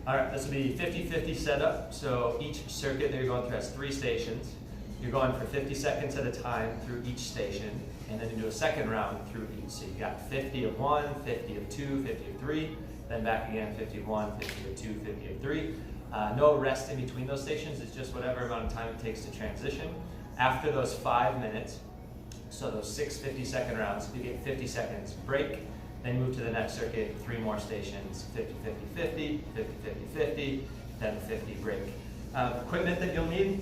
All right, this will be 50-50 setup. So each circuit that you're going through has 3 stations. You're going for 50 seconds at a time through each station, and then you do a second round through each. So you got 50 of 1, 50 of 2, 50 of 3, then back again, 50 of 1, 50 of 2, 50 of 3. No rest in between those stations. It's just whatever amount of time it takes to transition. After those 5 minutes, so those 6 50-second rounds, you get 50 seconds break. Then move to the next circuit, 3 more stations, 50-50-50, 50-50-50, then 50 break. Equipment that you'll need,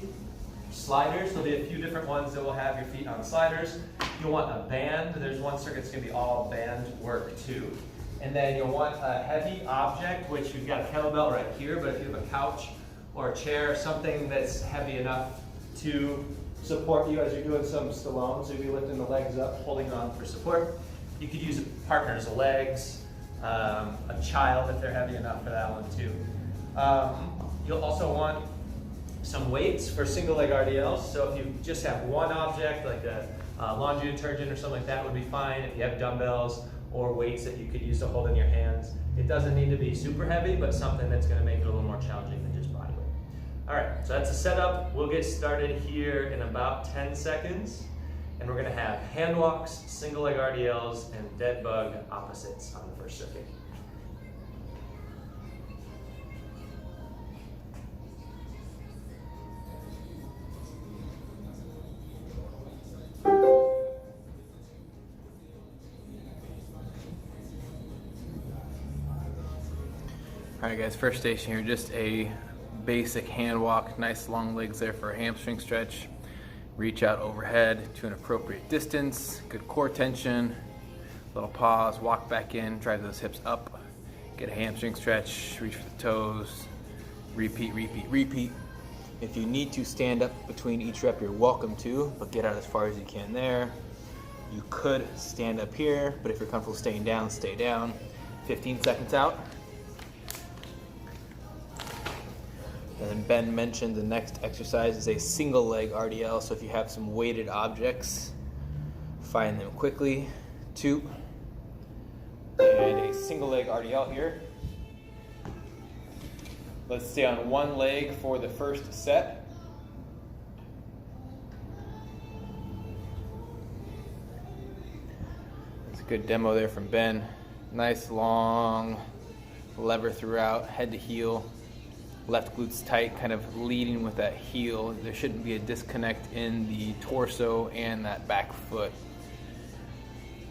sliders. There'll be a few different ones that will have your feet on sliders. You'll want a band. There's one circuit that's going to be all band work too. And then you'll want a heavy object, which you've got a kettlebell right here, but if you have a couch or a chair, something that's heavy enough to support you as you're doing some Stallone, so you'll be lifting the legs up, holding on for support. You could use a partner's legs, a child if they're heavy enough for that one too. You'll also want some weights for single leg RDLs. So if you just have one object, like a laundry detergent or something like that would be fine. If you have dumbbells or weights that you could use to hold in your hands. It doesn't need to be super heavy, but something that's gonna make it a little more challenging than just body weight. All right, so that's a setup. We'll get started here in about 10 seconds. And we're gonna have hand walks, single leg RDLs, and dead bug opposites on the first circuit. All right guys, first station here, just a basic hand walk, nice long legs there for a hamstring stretch. Reach out overhead to an appropriate distance, good core tension, little pause, walk back in, drive those hips up, get a hamstring stretch, reach for the toes, repeat, repeat, repeat. If you need to stand up between each rep, you're welcome to, but get out as far as you can there. You could stand up here, but if you're comfortable staying down, stay down. 15 seconds out. And then Ben mentioned the next exercise is a single leg RDL, so if you have some weighted objects, find them quickly. 2, and a single leg RDL here. Let's stay on one leg for the first set. That's a good demo there from Ben. Nice long lever throughout, head to heel. Left glutes tight, kind of leading with that heel. There shouldn't be a disconnect in the torso and that back foot.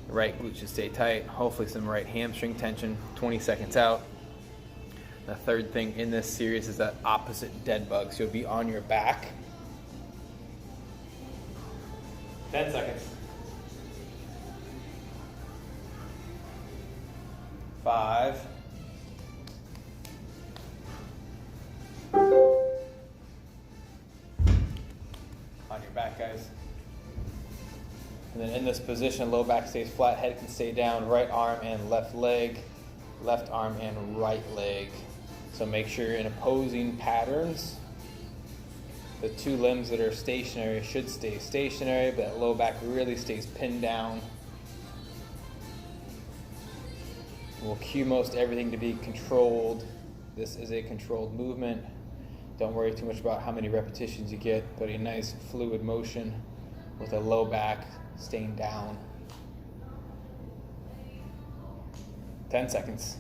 The right glute should stay tight. Hopefully some right hamstring tension. 20 seconds out. The third thing in this series is that opposite dead bug. So you'll be on your back. 10 seconds. 5. On your back, guys. And then in this position, low back stays flat, head can stay down, right arm and left leg, left arm and right leg. So make sure in opposing patterns, the 2 limbs that are stationary should stay stationary, but that low back really stays pinned down. We'll cue most everything to be controlled. This is a controlled movement. Don't worry too much about how many repetitions you get, but a nice fluid motion with a low back staying down. 10 seconds.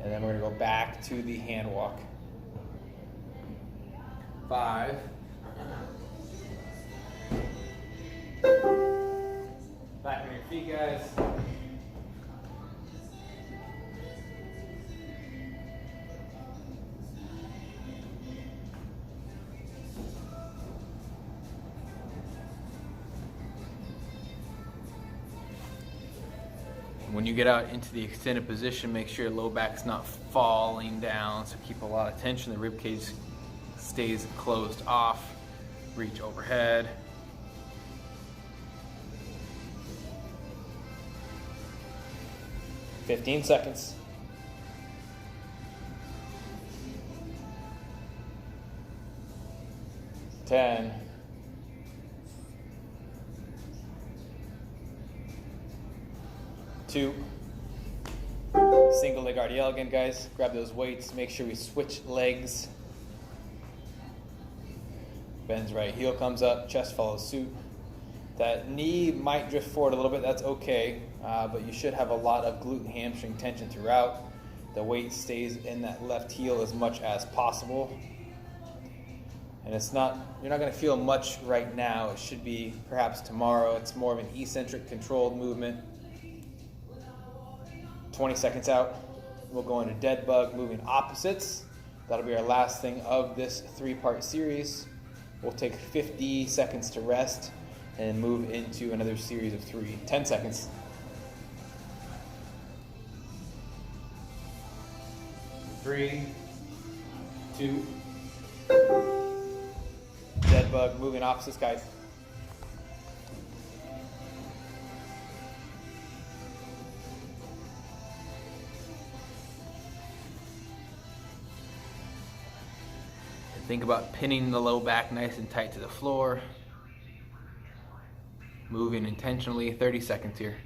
And then we're gonna go back to the hand walk. 5. Back on your feet, guys. When you get out into the extended position, make sure your low back's not falling down, so keep a lot of tension. The rib cage stays closed off. Reach overhead. "15 seconds. 10. 2, Single leg RDL again, guys. Grab those weights. Make sure we switch legs. Bends right, heel comes up, chest follows suit. That knee might drift forward a little bit, that's okay, but you should have a lot of glute and hamstring tension throughout. The weight stays in that left heel as much as possible. And you're not gonna feel much right now. It should be perhaps tomorrow. It's more of an eccentric controlled movement. 20 seconds out, we'll go into dead bug, moving opposites. That'll be our last thing of this 3-part series. We'll take 50 seconds to rest and move into another series of 3. 10 seconds. Three, 2. Dead bug, moving opposites, guys. Think about pinning the low back nice and tight to the floor. Moving intentionally, 30 seconds here.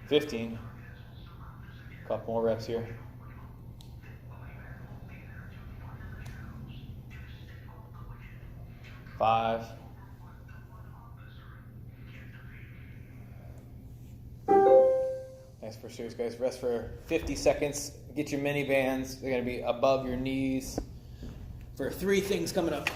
$15. Couple more reps here. 5. Nice for series, guys. Rest for 50 seconds. Get your mini bands. They're going to be above your knees for 3 things coming up.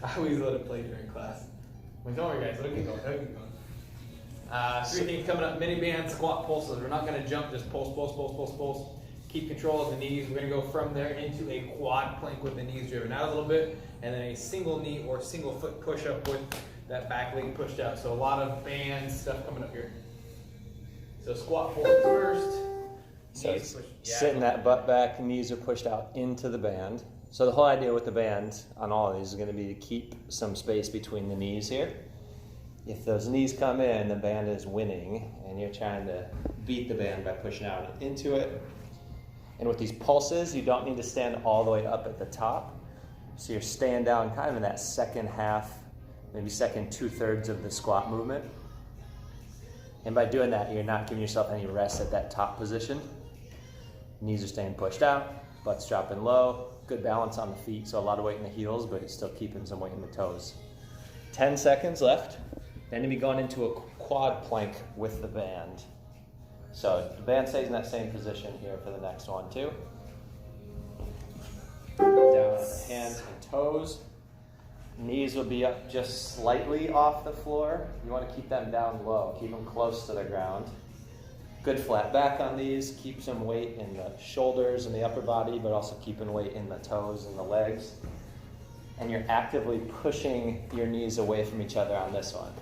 I always let it play during class. Well, don't worry, guys. It'll keep going. It'll keep going. 3 things coming up. Mini band, squat, pulses. We're not going to jump. Just pulse, pulse, pulse, pulse, pulse. Keep control of the knees. We're going to go from there into a quad plank with the knees driven out a little bit, and then a single knee or single foot push up with that back leg pushed out. So a lot of band stuff coming up here. So squat, pulses first. So sitting that butt back, knees are pushed out into the band. So the whole idea with the band on all of these is going to be to keep some space between the knees here. If those knees come in, the band is winning, and you're trying to beat the band by pushing out into it. And with these pulses, you don't need to stand all the way up at the top. So you're staying down kind of in that second half, maybe second 2/3 of the squat movement. And by doing that, you're not giving yourself any rest at that top position. Knees are staying pushed out, butt's dropping low. Good balance on the feet, so a lot of weight in the heels, but it's still keeping some weight in the toes. 10 seconds left. Then you'll be going into a quad plank with the band. So the band stays in that same position here for the next one too. Down on the hands and toes. Knees will be up just slightly off the floor. You want to keep them down low. Keep them close to the ground. Good flat back on these. Keep some weight in the shoulders and the upper body, but also keeping weight in the toes and the legs. And you're actively pushing your knees away from each other on this one.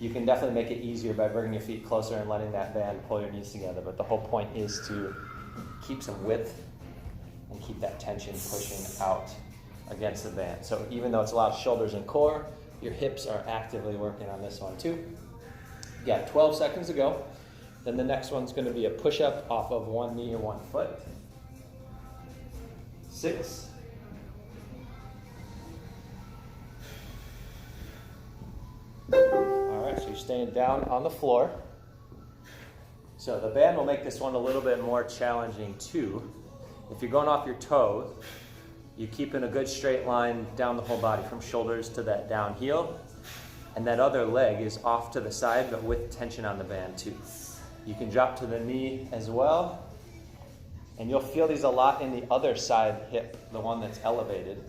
You can definitely make it easier by bringing your feet closer and letting that band pull your knees together, but the whole point is to keep some width and keep that tension pushing out against the band. So even though it's a lot of shoulders and core, your hips are actively working on this one too. You got 12 seconds to go. Then the next one's going to be a push-up off of one knee or one foot. 6. 5. All right, so you're staying down on the floor. So the band will make this one a little bit more challenging too. If you're going off your toes, you keep in a good straight line down the whole body from shoulders to that down heel. And that other leg is off to the side, but with tension on the band too. You can drop to the knee as well. And you'll feel these a lot in the other side hip, the one that's elevated.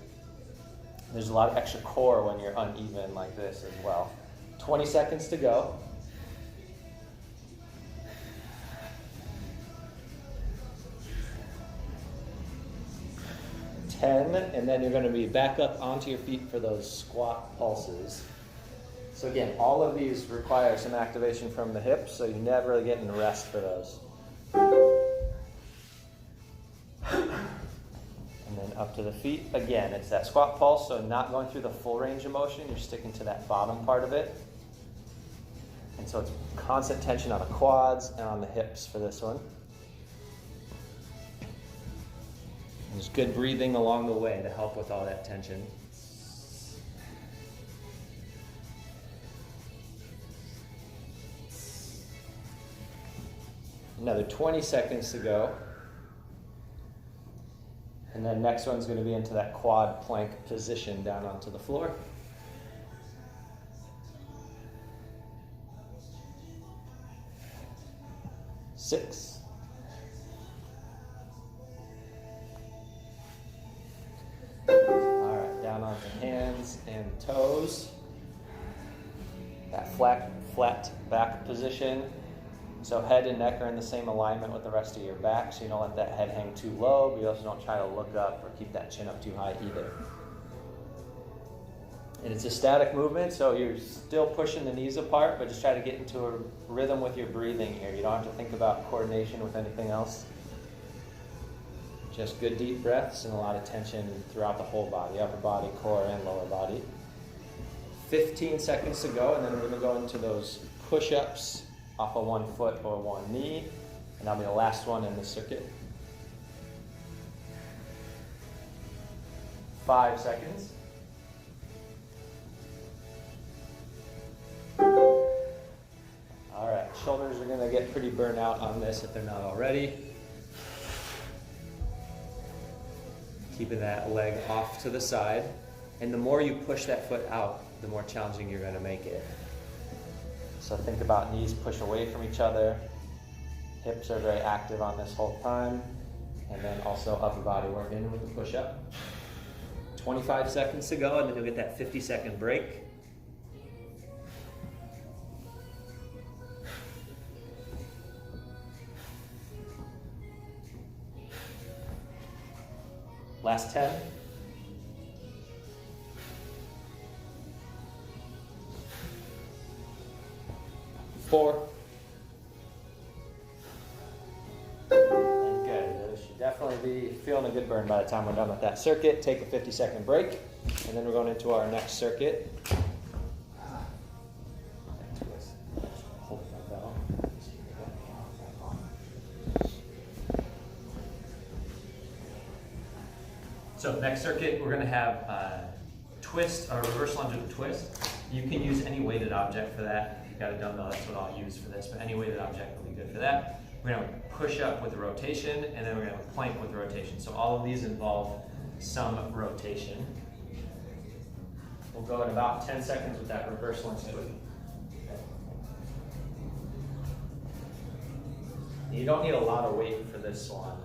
There's a lot of extra core when you're uneven like this as well. 20 seconds to go. 10, and then you're going to be back up onto your feet for those squat pulses. So again, all of these require some activation from the hips, so you're never really getting rest for those. And then up to the feet. Again, it's that squat pulse, so not going through the full range of motion. You're sticking to that bottom part of it. And so it's constant tension on the quads and on the hips for this one. There's good breathing along the way to help with all that tension. Another 20 seconds to go. And then next one's going to be into that quad plank position down onto the floor. Six. All right, down onto hands and toes. That flat back position. So head and neck are in the same alignment with the rest of your back, so you don't let that head hang too low, but you also don't try to look up or keep that chin up too high either. And it's a static movement, so you're still pushing the knees apart, but just try to get into a rhythm with your breathing here. You don't have to think about coordination with anything else. Just good deep breaths and a lot of tension throughout the whole body, upper body, core, and lower body. 15 seconds to go, and then we're going to go into those push-ups off of one foot or one knee, and that'll be the last one in the circuit. 5 seconds. All right, shoulders are going to get pretty burnt out on this if they're not already. Keeping that leg off to the side, and the more you push that foot out, the more challenging you're going to make it. So think about knees push away from each other. Hips are very active on this whole time. And then also upper body working with the push-up. 25 seconds to go, and then you'll get that 50-second break. Last 10. 4. And good. You should definitely be feeling a good burn by the time we're done with that circuit. Take a 50-second break, and then we're going into our next circuit. So next circuit, we're going to have twist, or reverse lunge with a twist. You can use any weighted object for that. If you've got a dumbbell, that's what I'll use for this, but any weighted object will be good for that. We're going to push up with a rotation, and then we're going to plank with a rotation. So all of these involve some rotation. We'll go in about 10 seconds with that reverse lunge twist. You don't need a lot of weight for this one.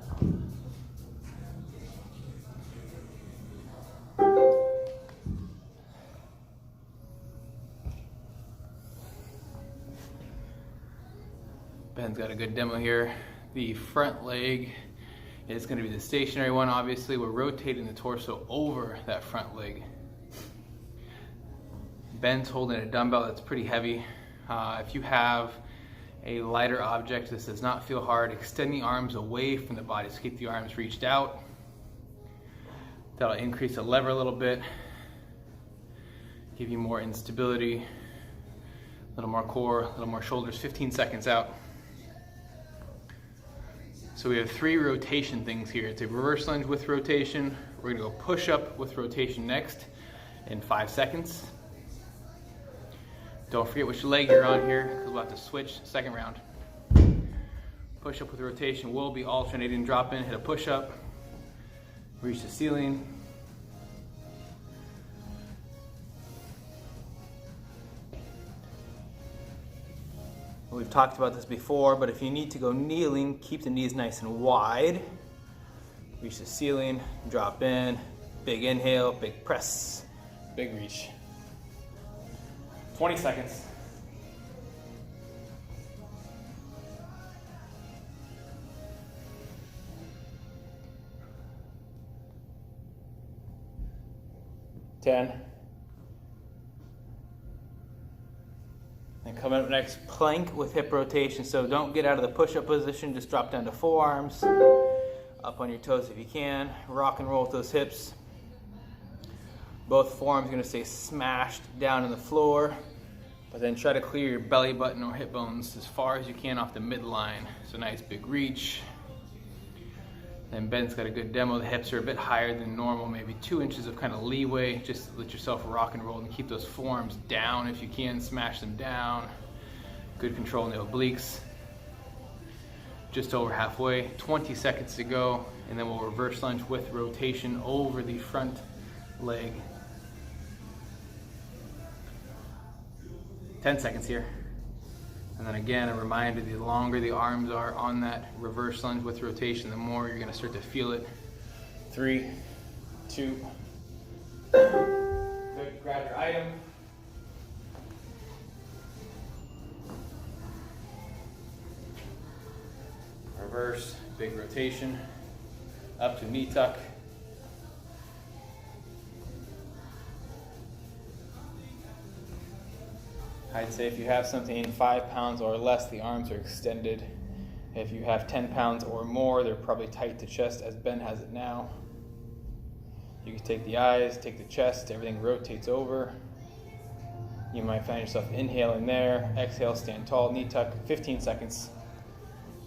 Ben's got a good demo here. The front leg is going to be the stationary one. Obviously, we're rotating the torso over that front leg. Ben's holding a dumbbell that's pretty heavy. If you have a lighter object, this does not feel hard. Extend the arms away from the body, so keep the arms reached out. That'll increase the lever a little bit, give you more instability, a little more core, a little more shoulders. 15 seconds out. So we have 3 rotation things here. It's a reverse lunge with rotation. We're gonna go push up with rotation next in 5 seconds. Don't forget which leg you're on here, because we'll have to switch second round. Push up with rotation. We'll be alternating, drop in, hit a push up, reach the ceiling. We've talked about this before, but if you need to go kneeling, keep the knees nice and wide. Reach the ceiling, drop in, big inhale, big press, big reach. 20 seconds. And coming up next, plank with hip rotation. So don't get out of the push-up position, just drop down to forearms, up on your toes if you can. Rock and roll with those hips. Both forearms are gonna stay smashed down in the floor, but then try to clear your belly button or hip bones as far as you can off the midline. So nice big reach. Then Ben's got a good demo. The hips are a bit higher than normal, maybe 2 inches of kind of leeway. Just let yourself rock and roll and keep those forearms down if you can, smash them down. Good control in the obliques. Just over halfway, 20 seconds to go, and then we'll reverse lunge with rotation over the front leg. 10 seconds here. And then again, a reminder, the longer the arms are on that reverse lunge with rotation, the more you're gonna start to feel it. 3, 2. Good, grab your item. Reverse, big rotation, up to knee tuck. I'd say if you have something 5 pounds or less, the arms are extended. If you have 10 pounds or more, they're probably tight to chest as Ben has it now. You can take the eyes, take the chest, everything rotates over. You might find yourself inhaling there. Exhale, stand tall, knee tuck, 15 seconds.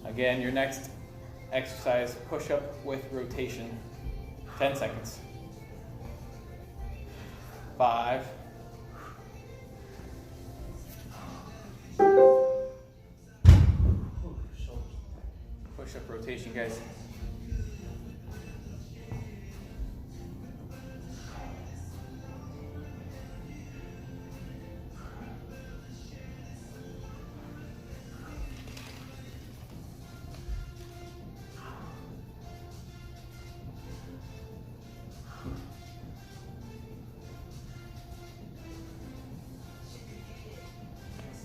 Again, your next exercise, push up with rotation, 10 seconds. 5. Push up rotation, guys.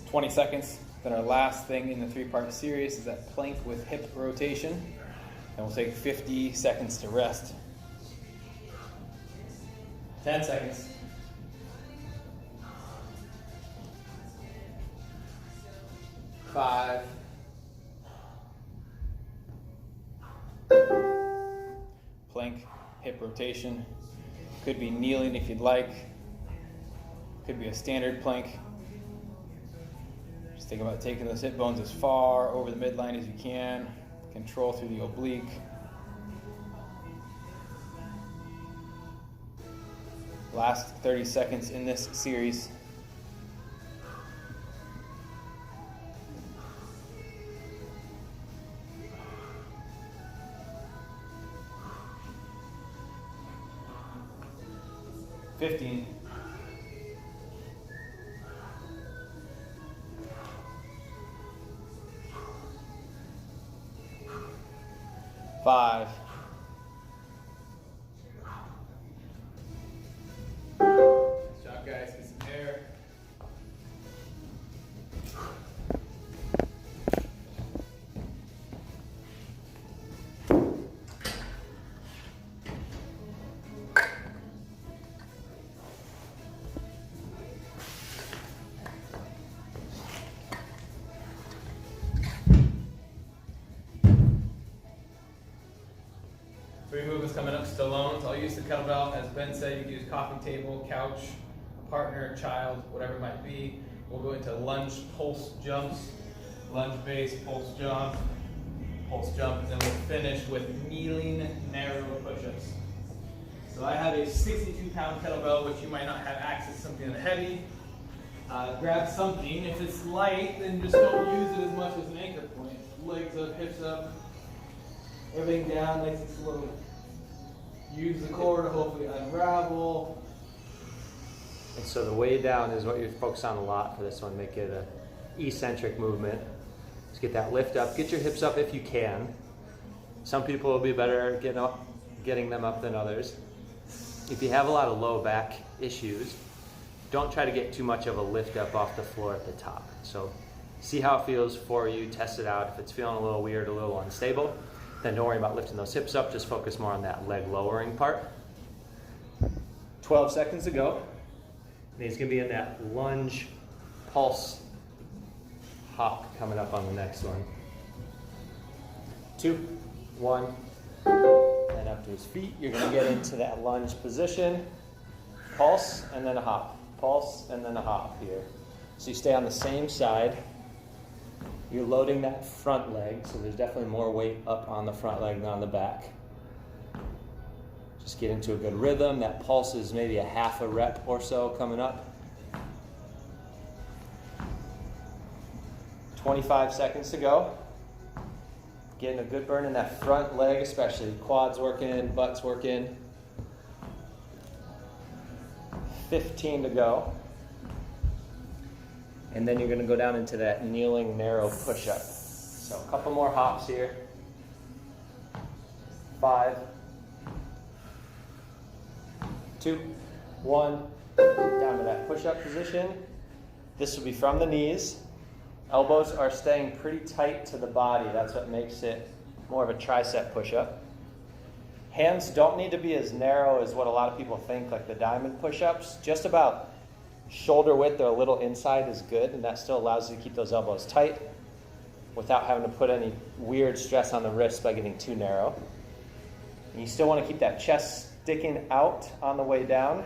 "20 seconds. Then our last thing in the 3-part series is that plank with hip rotation. And we'll take 50 seconds to rest. 10 seconds. 5. Plank, hip rotation. Could be kneeling if you'd like. Could be a standard plank. Just think about taking those hip bones as far over the midline as you can. Control through the oblique. Last 30 seconds in this series. "15. 5. Nice job, guys. Get some air. Three movements coming up, Stallones. I'll use the kettlebell. As Ben said, you can use coffee table, couch, a partner, child, whatever it might be. We'll go into lunge pulse jumps, lunge base, pulse jump, and then we'll finish with kneeling narrow push-ups. So I have a 62-pound kettlebell, which you might not have access to something that heavy. Grab something. If it's light, then just don't use it as much as an anchor point. Legs up, hips up. Everything down nice and slow. Use the core to hopefully unravel. And so the way down is what you're focused on a lot for this one. Make it an eccentric movement. Just get that lift up. Get your hips up if you can. Some people will be better at getting them up than others. If you have a lot of low back issues, don't try to get too much of a lift up off the floor at the top. So see how it feels for you. Test it out. If it's feeling a little weird, a little unstable, then don't worry about lifting those hips up, just focus more on that leg lowering part. 12 seconds to go. And he's gonna be in that lunge pulse hop coming up on the next one. 2, 1, and up to his feet. You're going to get into that lunge position. Pulse and then a hop. Pulse and then a hop here. So you stay on the same side. You're loading that front leg, so there's definitely more weight up on the front leg than on the back. Just get into a good rhythm. That pulse is maybe a half a rep or so coming up. 25 seconds to go. Getting a good burn in that front leg, especially quads working, butt's working. 15 to go. And then you're going to go down into that kneeling narrow push-up. So a couple more hops here. 5, 2, 1. Down to that push-up position. This will be from the knees. Elbows are staying pretty tight to the body. That's what makes it more of a tricep push-up. Hands don't need to be as narrow as what a lot of people think, like the diamond push-ups. Just about shoulder width or a little inside is good, and that still allows you to keep those elbows tight without having to put any weird stress on the wrists by getting too narrow. And you still want to keep that chest sticking out on the way down.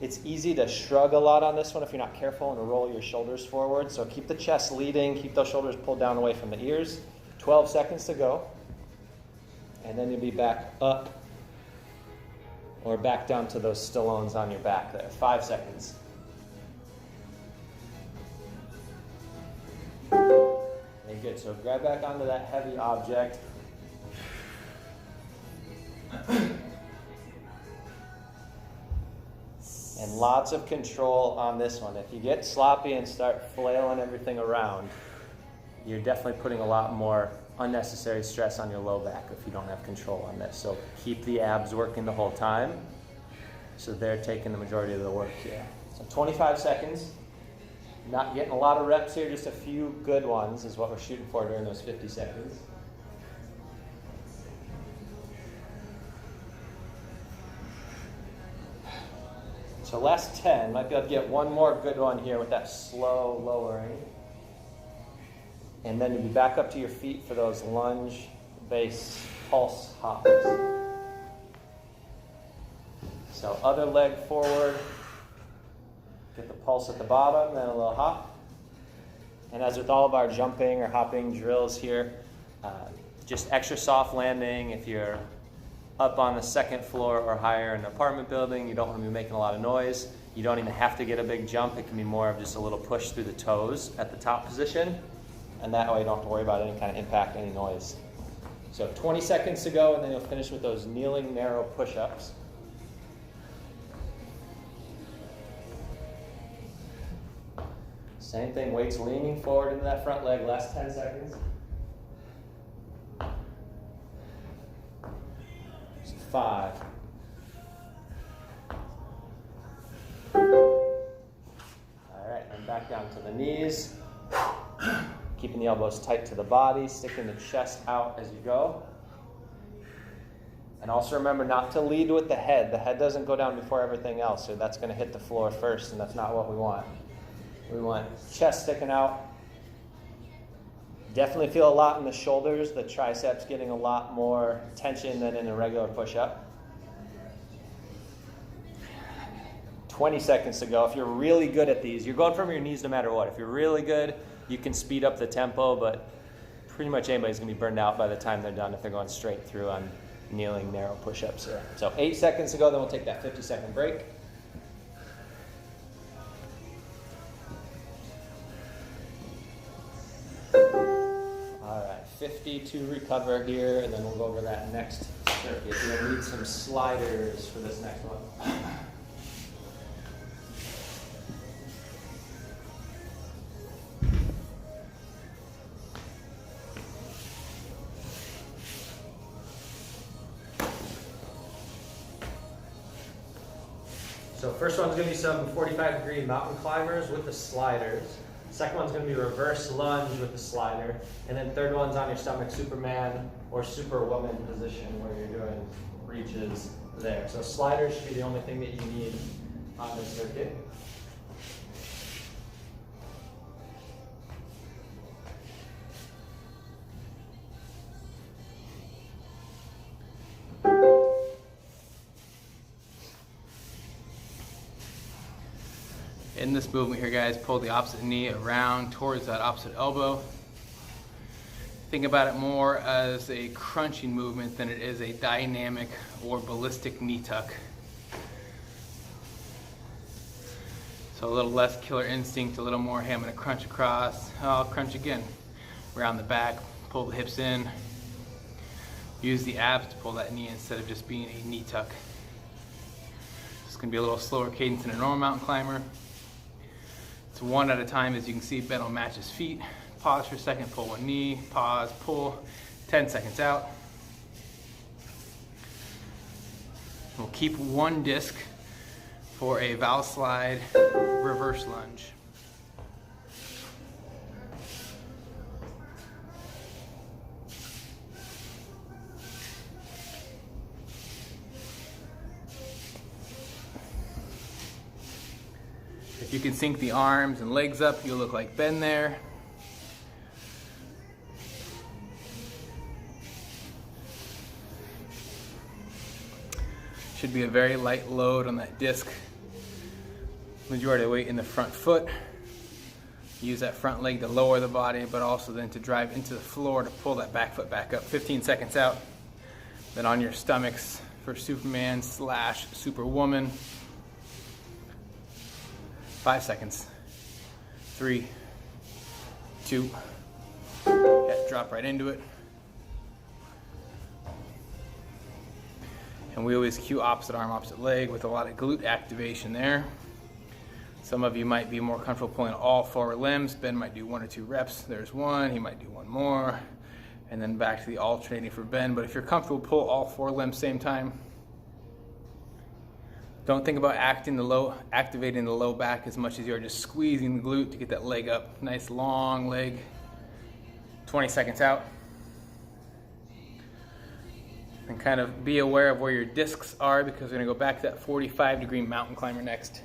It's easy to shrug a lot on this one if you're not careful and to roll your shoulders forward. So keep the chest leading, keep those shoulders pulled down away from the ears. 12 seconds to go. And then you'll be back up or back down to those Stallones on your back there. 5 seconds. Okay, good. So grab back onto that heavy object. And lots of control on this one. If you get sloppy and start flailing everything around, you're definitely putting a lot more unnecessary stress on your low back if you don't have control on this. So keep the abs working the whole time, so they're taking the majority of the work here. So 25 seconds. Not getting a lot of reps here, just a few good ones is what we're shooting for during those 50 seconds. So last 10, might be able to get one more good one here with that slow lowering. And then you'll be back up to your feet for those lunge, base, pulse hops. So other leg forward. Get the pulse at the bottom, then a little hop. And as with all of our jumping or hopping drills here, just extra soft landing. If you're up on the second floor or higher in an apartment building, you don't want to be making a lot of noise. You don't even have to get a big jump. It can be more of just a little push through the toes at the top position. And that way you don't have to worry about any kind of impact, any noise. So 20 seconds to go, and then you'll finish with those kneeling narrow push-ups. Same thing, weights leaning forward into that front leg, last 10 seconds. 5. All right, and back down to the knees. Keeping the elbows tight to the body, sticking the chest out as you go. And also remember not to lead with the head. The head doesn't go down before everything else, so that's going to hit the floor first, and that's not what we want. We want chest sticking out. Definitely feel a lot in the shoulders, the triceps getting a lot more tension than in a regular push-up. 20 seconds to go. If you're really good at these, you're going from your knees no matter what. If you're really good, you can speed up the tempo, but pretty much anybody's going to be burned out by the time they're done if they're going straight through on kneeling narrow push-ups here. So 8 seconds to go, then we'll take that 50-second break. All right, 50 to recover here, and then we'll go over that next circuit. You're going to need some sliders for this next one. So first one's going to be some 45-degree mountain climbers with the sliders. Second one's going to be reverse lunge with the slider. And then third one's on your stomach, Superman or Superwoman position where you're doing reaches there. So sliders should be the only thing that you need on this circuit. In this movement here, guys, pull the opposite knee around towards that opposite elbow. Think about it more as a crunching movement than it is a dynamic or ballistic knee tuck. So a little less killer instinct, a little more, hey, I'm gonna crunch across. I'll crunch again. Around the back, pull the hips in. Use the abs to pull that knee instead of just being a knee tuck. It's gonna be a little slower cadence than a normal mountain climber. It's one at a time. As you can see, Ben will match his feet. Pause for a second, pull one knee, pause, pull, 10 seconds out. We'll keep one disc for a valve slide reverse lunge. If you can sync the arms and legs up, you'll look like Ben there. Should be a very light load on that disc. Majority of weight in the front foot. Use that front leg to lower the body, but also then to drive into the floor to pull that back foot back up. 15 seconds out. Then on your stomachs for Superman / Superwoman. 5 seconds. 3, 2. Drop right into it. And we always cue opposite arm, opposite leg with a lot of glute activation there. Some of you might be more comfortable pulling all 4 limbs. Ben might do 1 or 2 reps. There's 1, he might do 1 more. And then back to the alternating for Ben. But if you're comfortable, pull all 4 limbs same time. Don't think about activating the low back as much as you are just squeezing the glute to get that leg up. Nice long leg. 20 seconds out. And kind of be aware of where your discs are, because we're gonna go back to that 45-degree mountain climber next.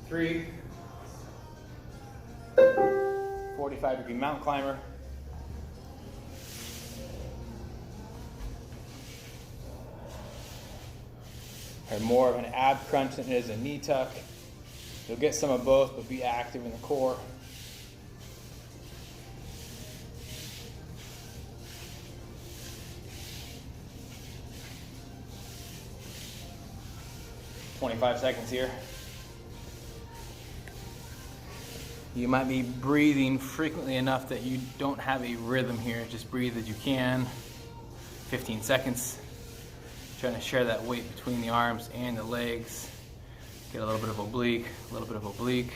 Three. 45-degree mountain climber. Or more of an ab crunch than it is a knee tuck. You'll get some of both, but be active in the core. "25 seconds here. You might be breathing frequently enough that you don't have a rhythm here. Just breathe as you can. 15 seconds. Trying to share that weight between the arms and the legs. Get a little bit of oblique, a little bit of oblique.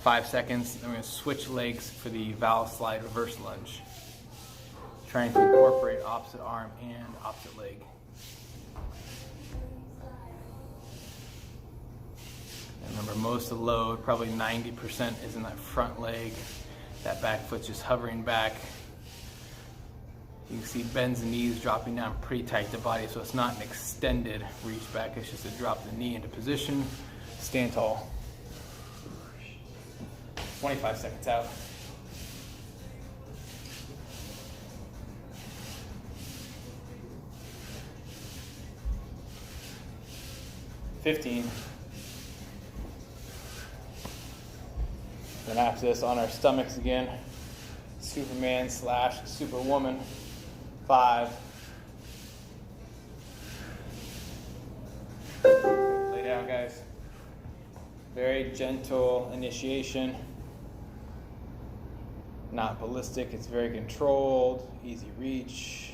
5 seconds, then we're gonna switch legs for the valve slide reverse lunge. Trying to incorporate opposite arm and opposite leg. And remember, most of the load, probably 90%, is in that front leg. That back foot's just hovering back. You can see bends the knees dropping down pretty tight to the body, so it's not an extended reach back, it's just to drop the knee into position, stand tall. 25 seconds out. "15. Then after this, on our stomachs again, Superman / Superwoman. 5. Lay down, guys. Very gentle initiation. Not ballistic, it's very controlled, easy reach.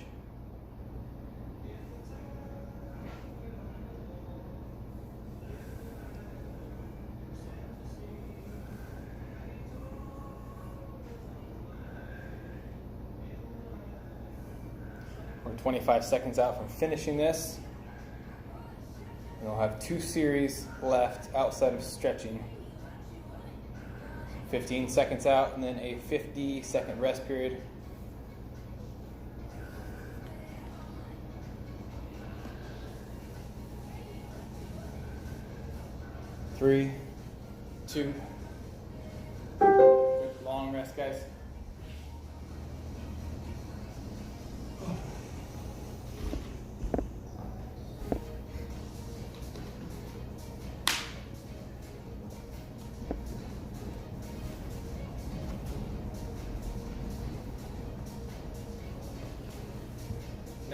We're 25 seconds out from finishing this. And we'll have 2 series left outside of stretching. 15 seconds out, and then a 50-second rest period. Three, 2. Good long rest, guys.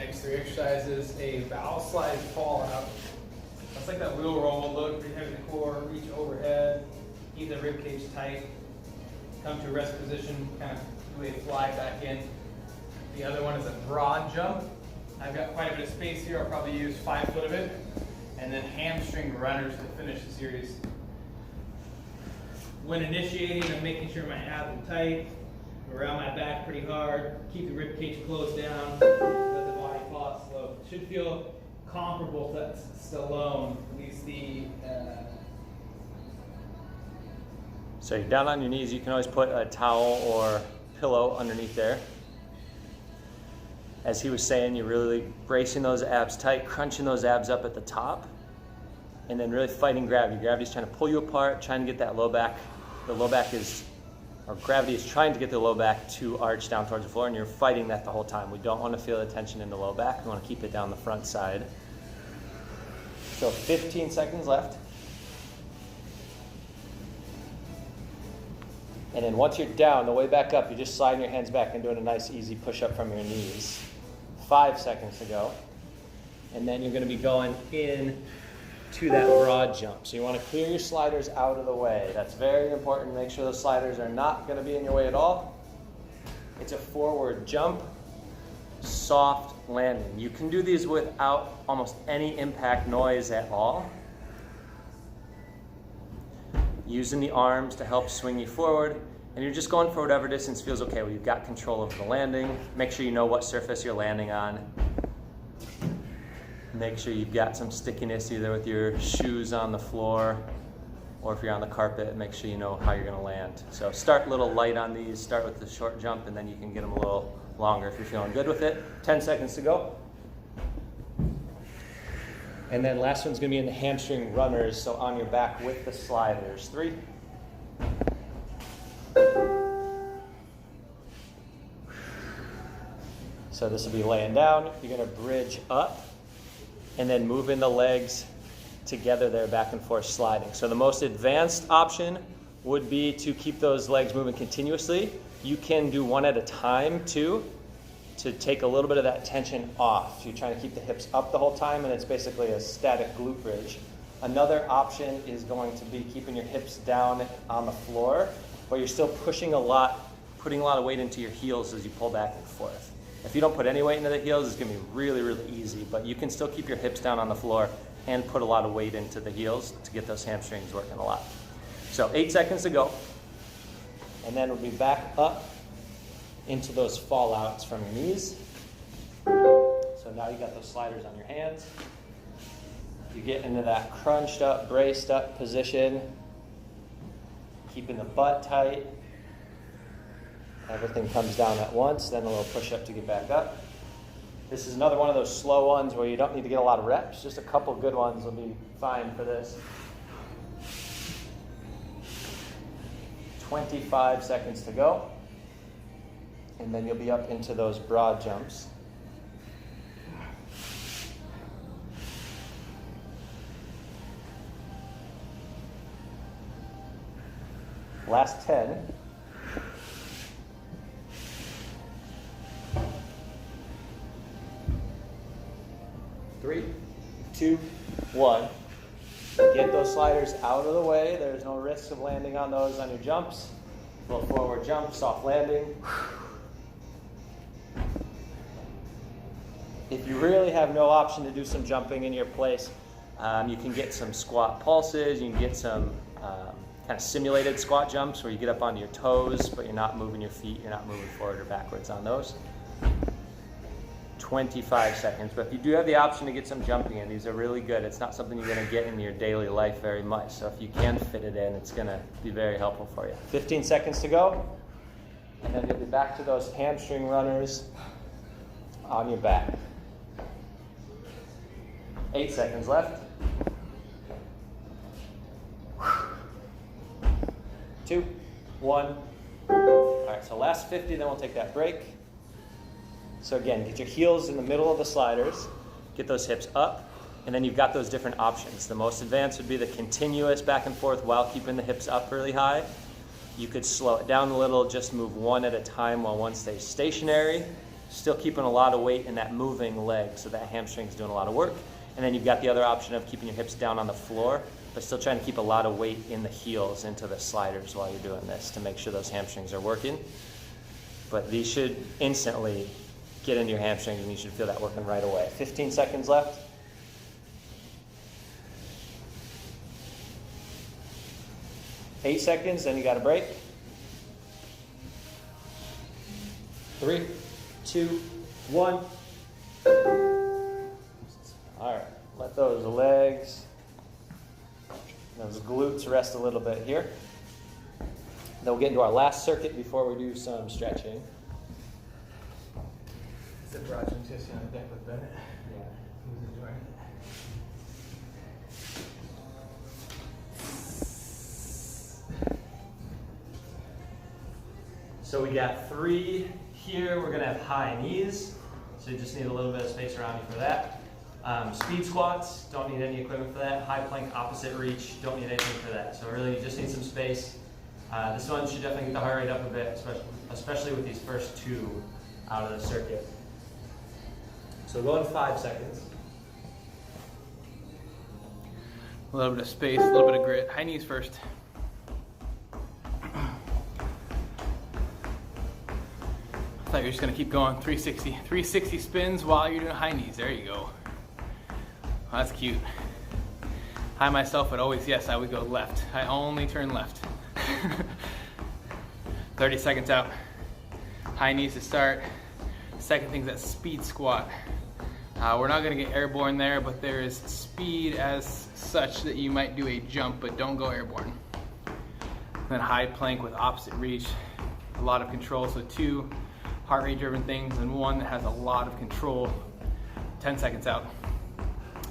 Next 3 exercises, a valve slide fall out. That's like that wheel roll look, pretty heavy in the core, reach overhead, keep the rib cage tight, come to rest position, kind of do a fly back in. The other one is a broad jump. I've got quite a bit of space here, I'll probably use 5 foot of it. And then hamstring runners to finish the series. When initiating, I'm making sure my abs are tight, around my back pretty hard, keep the rib cage closed down, let the body fall out slow. It should feel comparable to Stallone, at least the... So you're down on your knees. You can always put a towel or pillow underneath there. As he was saying, you're really bracing those abs tight, crunching those abs up at the top, and then really fighting gravity. Gravity's trying to pull you apart, trying to get that low back. The low back is, or gravity is trying to get the low back to arch down towards the floor, and you're fighting that the whole time. We don't want to feel the tension in the low back. We want to keep it down the front side. So 15 seconds left. And then once you're down, the way back up, you're just sliding your hands back and doing a nice easy push-up from your knees. 5 seconds to go. And then you're going to be going in to that broad jump. So you want to clear your sliders out of the way. That's very important. Make sure those sliders are not going to be in your way at all. It's a forward jump, soft landing. You can do these without almost any impact noise at all. Using the arms to help swing you forward, and you're just going for whatever distance feels okay. Well, you've got control over the landing. Make sure you know what surface you're landing on. Make sure you've got some stickiness either with your shoes on the floor or if you're on the carpet, make sure you know how you're going to land. So start a little light on these, start with the short jump, and then you can get them a little longer if you're feeling good with it. 10 seconds to go. And then last one's going to be in the hamstring runners, so on your back with the sliders. 3. So this will be laying down. You're going to bridge up and then moving the legs together there, back and forth sliding. So the most advanced option would be to keep those legs moving continuously. You can do one at a time too, to take a little bit of that tension off. So you're trying to keep the hips up the whole time, and it's basically a static glute bridge. Another option is going to be keeping your hips down on the floor, but you're still putting a lot of weight into your heels as you pull back and forth. If you don't put any weight into the heels, it's going to be really, really easy, but you can still keep your hips down on the floor and put a lot of weight into the heels to get those hamstrings working a lot. So 8 seconds to go, and then we'll be back up into those fallouts from your knees. So now you got those sliders on your hands. You get into that crunched up, braced up position, keeping the butt tight. Everything comes down at once, then a little push up to get back up. This is another one of those slow ones where you don't need to get a lot of reps. Just a couple good ones will be fine for this. 25 seconds to go. And then you'll be up into those broad jumps. Last 10. 3, 2, 1. Get those sliders out of the way. There's no risk of landing on those on your jumps. A little forward jump, soft landing. If you really have no option to do some jumping in your place, you can get some squat pulses. You can get some kind of simulated squat jumps where you get up onto your toes, but you're not moving your feet. You're not moving forward or backwards on those. 25 seconds. But if you do have the option to get some jumping in, these are really good. It's not something you're going to get in your daily life very much. So if you can fit it in, it's going to be very helpful for you. 15 seconds to go. And then you'll be back to those hamstring runners on your back. 8 seconds left. 2, 1. All right, so last 50, then we'll take that break. So again, get your heels in the middle of the sliders, get those hips up, and then you've got those different options. The most advanced would be the continuous back and forth while keeping the hips up really high. You could slow it down a little, just move one at a time while one stays stationary. Still keeping a lot of weight in that moving leg, so that hamstring's doing a lot of work. And then you've got the other option of keeping your hips down on the floor, but still trying to keep a lot of weight in the heels into the sliders while you're doing this to make sure those hamstrings are working. But these should instantly get into your hamstrings, and you should feel that working right away. 15 seconds left. Eight seconds, then you got a break. 3, 2, 1. All right, let those legs, those glutes rest a little bit here. Then we'll get into our last circuit before we do some stretching. It's a broad transition on deck with Bennett. Yeah. Who's enjoying it? So we got 3 here. We're gonna have high knees. So you just need a little bit of space around you for that. Speed squats, don't need any equipment for that. High plank, opposite reach, don't need anything for that. So really you just need some space. This one should definitely get the heart rate up a bit, especially with these first 2 out of the circuit. So go in 5 seconds. A little bit of space, a little bit of grit. High knees first. I thought you were just gonna keep going. 360 spins while you're doing high knees. There you go. Oh, that's cute. I myself would always, yes, I would go left. I only turn left. 30 seconds out. High knees to start. Second thing is that speed squat. We're not gonna get airborne there, but there is speed as such that you might do a jump, but don't go airborne. Then high plank with opposite reach. A lot of control, so 2 heart rate driven things and 1 that has a lot of control. 10 seconds out.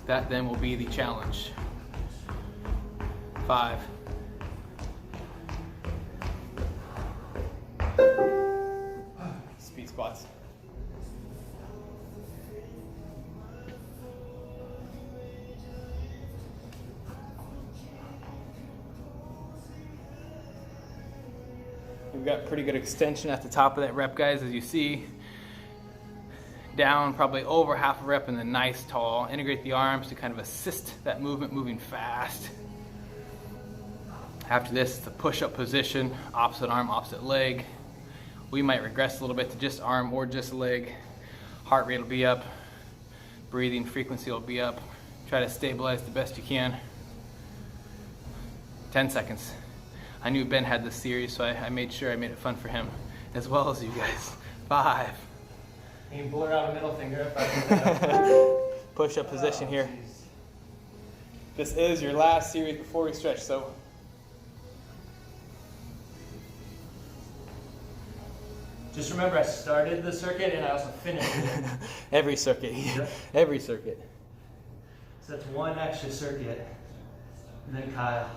That then will be the challenge. 5. Speed squats. We've got pretty good extension at the top of that rep, guys, as you see. Down probably over half a rep and then nice tall. Integrate the arms to kind of assist that movement, moving fast. After this, it's the push-up position, opposite arm, opposite leg. We might regress a little bit to just arm or just leg. Heart rate will be up. Breathing frequency will be up. Try to stabilize the best you can. 10 seconds. I knew Ben had this series, so I made sure I made it fun for him, as well as you guys. 5. You can blur out a middle finger if I can. Push-up position here. This is your last series before we stretch, so. Just remember, I started the circuit and I also finished it. Every circuit. Yep. Every circuit. So that's 1 extra circuit. And then Kyle.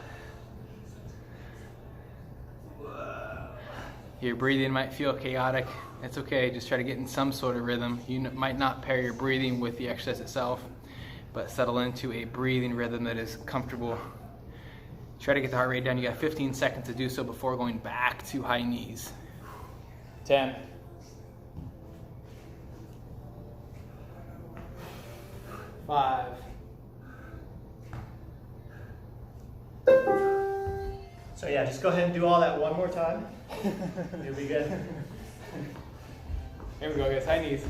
Whoa. Your breathing might feel chaotic. It's okay, just try to get in some sort of rhythm. You might not pair your breathing with the exercise itself, but settle into a breathing rhythm that is comfortable. Try to get the heart rate down. You got 15 seconds to do so before going back to high knees. 10. 5. So yeah, just go ahead and do all that one more time. You'll be good. Here we go, guys. High knees.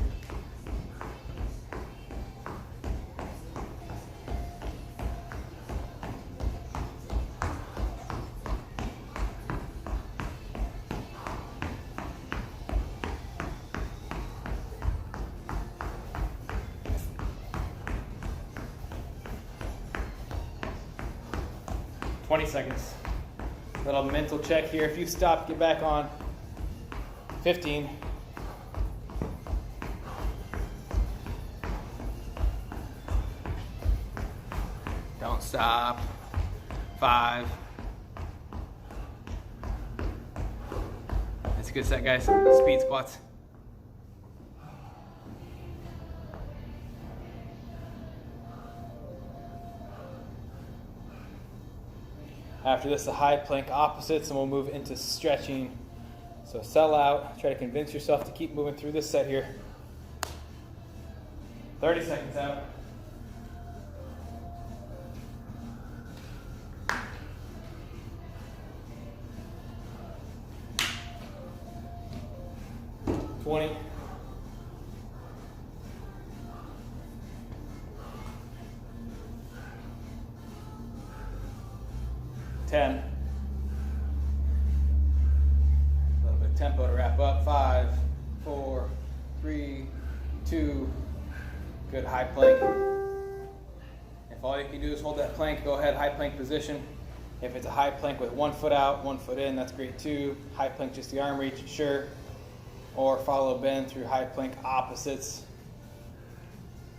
$20 seconds. Little mental check here. If you stop, get back on. 15. Don't stop. 5. That's a good set, guys. Speed squats. After this, the high plank opposites, and we'll move into stretching. So settle out. Try to convince yourself to keep moving through this set here. 30 seconds out. $20. 10. A little bit of tempo to wrap up. 5, 4, 3, 2. Good high plank. If all you can do is hold that plank, go ahead, high plank position. If it's a high plank with 1 foot out, 1 foot in, that's great too. High plank, just the arm reach, sure. Or follow bend through high plank opposites.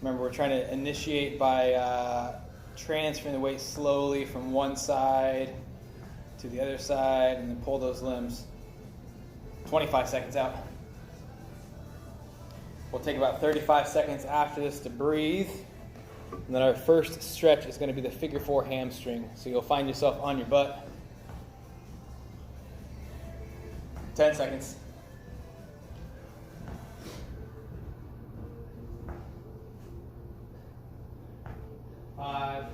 Remember, we're trying to initiate by transferring the weight slowly from one side to the other side and then pull those limbs. 25 seconds out. We'll take about 35 seconds after this to breathe. And then our first stretch is going to be the figure 4 hamstring. So you'll find yourself on your butt. 10 seconds. 5.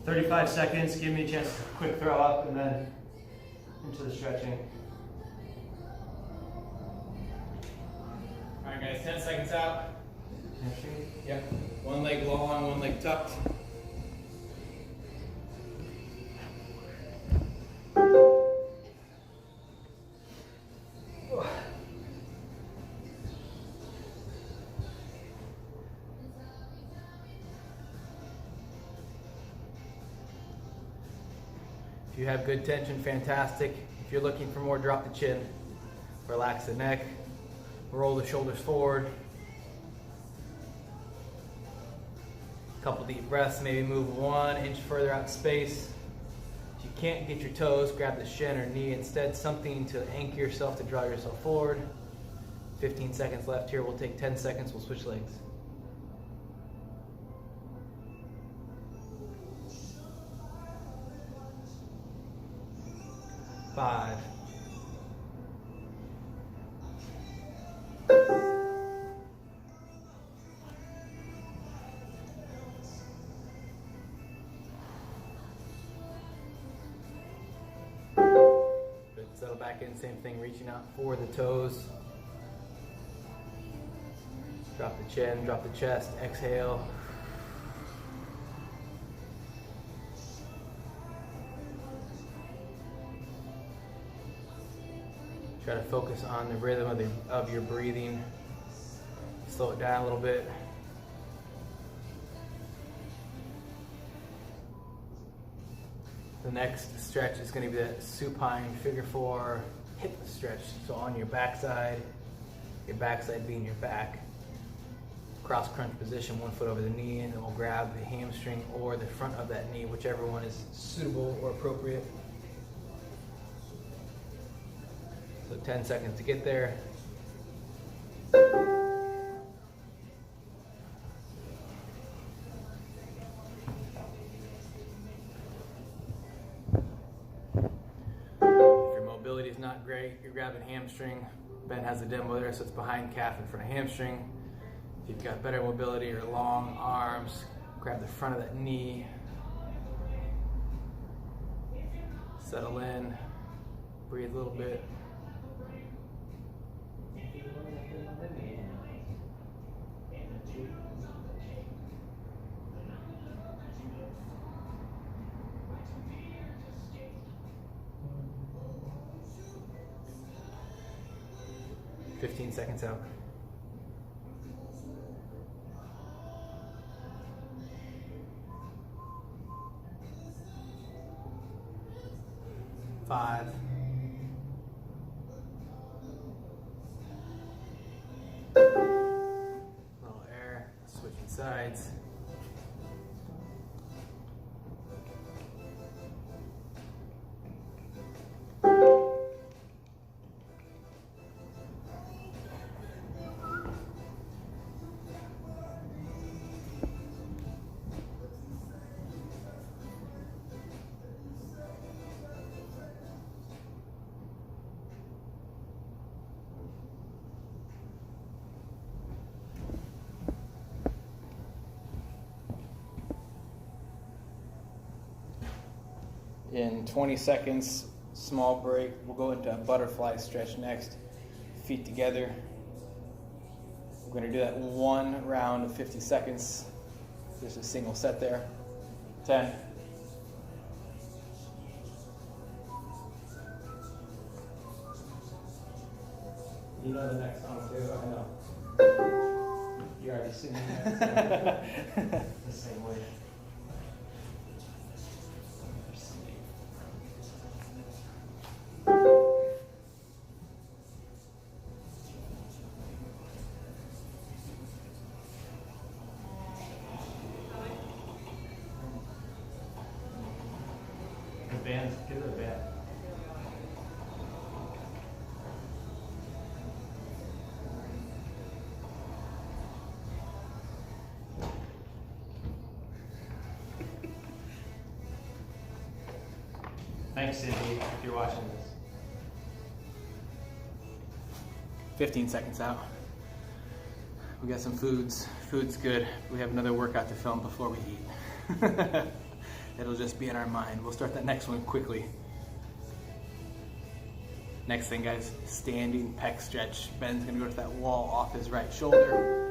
35 seconds, give me a chance to quick throw up and then into the stretching. All right, guys, 10 seconds out. Hamstring. Yep. One leg long, one leg tucked. If you have good tension, fantastic. If you're looking for more, drop the chin. Relax the neck. Roll the shoulders forward. Couple deep breaths, maybe move 1 inch further out in space. If you can't get your toes, grab the shin or knee instead, something to anchor yourself to draw yourself forward. 15 seconds left here, we'll take 10 seconds, we'll switch legs. 5. 'Good, settle back in, same thing, reaching out for the toes. Drop the chin, drop the chest, exhale. Try to focus on the rhythm of your breathing. Slow it down a little bit. The next stretch is going to be that supine figure 4 hip stretch. So on your backside being your back. Cross crunch position, 1 foot over the knee, and then we'll grab the hamstring or the front of that knee, whichever one is suitable or appropriate. So 10 seconds to get there. 'Mobility is not great, you're grabbing hamstring. Ben has the demo there, so it's behind calf in front of hamstring. If you've got better mobility or long arms, grab the front of that knee. Settle in, breathe a little bit. $15 seconds out. 5. 'Little air, switching sides. 10 in 20 seconds, small break. We'll go into a butterfly stretch next, feet together. We're going to do that one round of 50 seconds. Just a single set there. 10. You know the next song too, I know. You're already singing that. The same way. The band, give it a band. Thanks, Cindy, if you're watching this. 15 seconds out. We got some foods. Food's good. We have another workout to film before we eat. It'll just be in our mind. We'll start that next one quickly. Next thing, guys, standing pec stretch. Ben's gonna go to that wall off his right shoulder.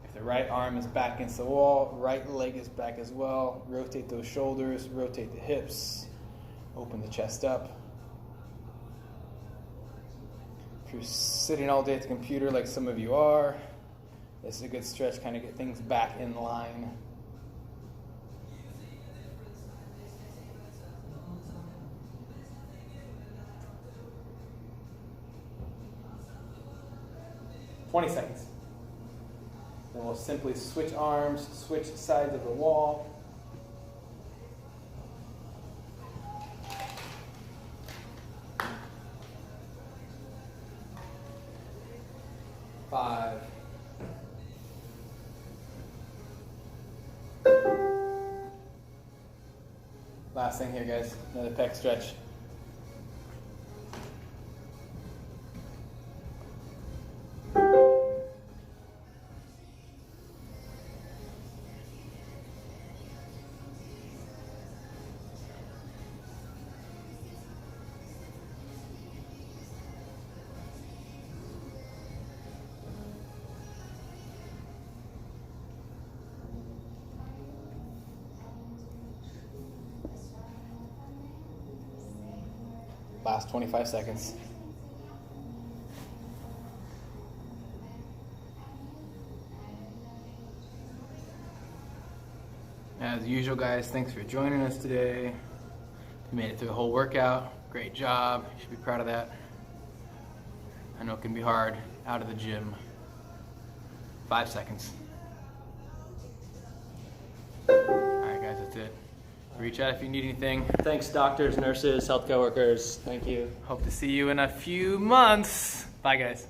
If the right arm is back against the wall, right leg is back as well. Rotate those shoulders, rotate the hips, open the chest up. If you're sitting all day at the computer like some of you are, this is a good stretch, kind of get things back in line. "20 seconds. Then we'll simply switch arms, switch sides of the wall. 5. Last thing here, guys, another pec stretch. Last 25 seconds. As usual, guys, thanks for joining us today. You made it through the whole workout. Great job. You should be proud of that. I know it can be hard out of the gym. 5 seconds. All right, guys, that's it. Reach out if you need anything. Thanks, doctors, nurses, healthcare workers. Thank you. Hope to see you in a few months. Bye, guys.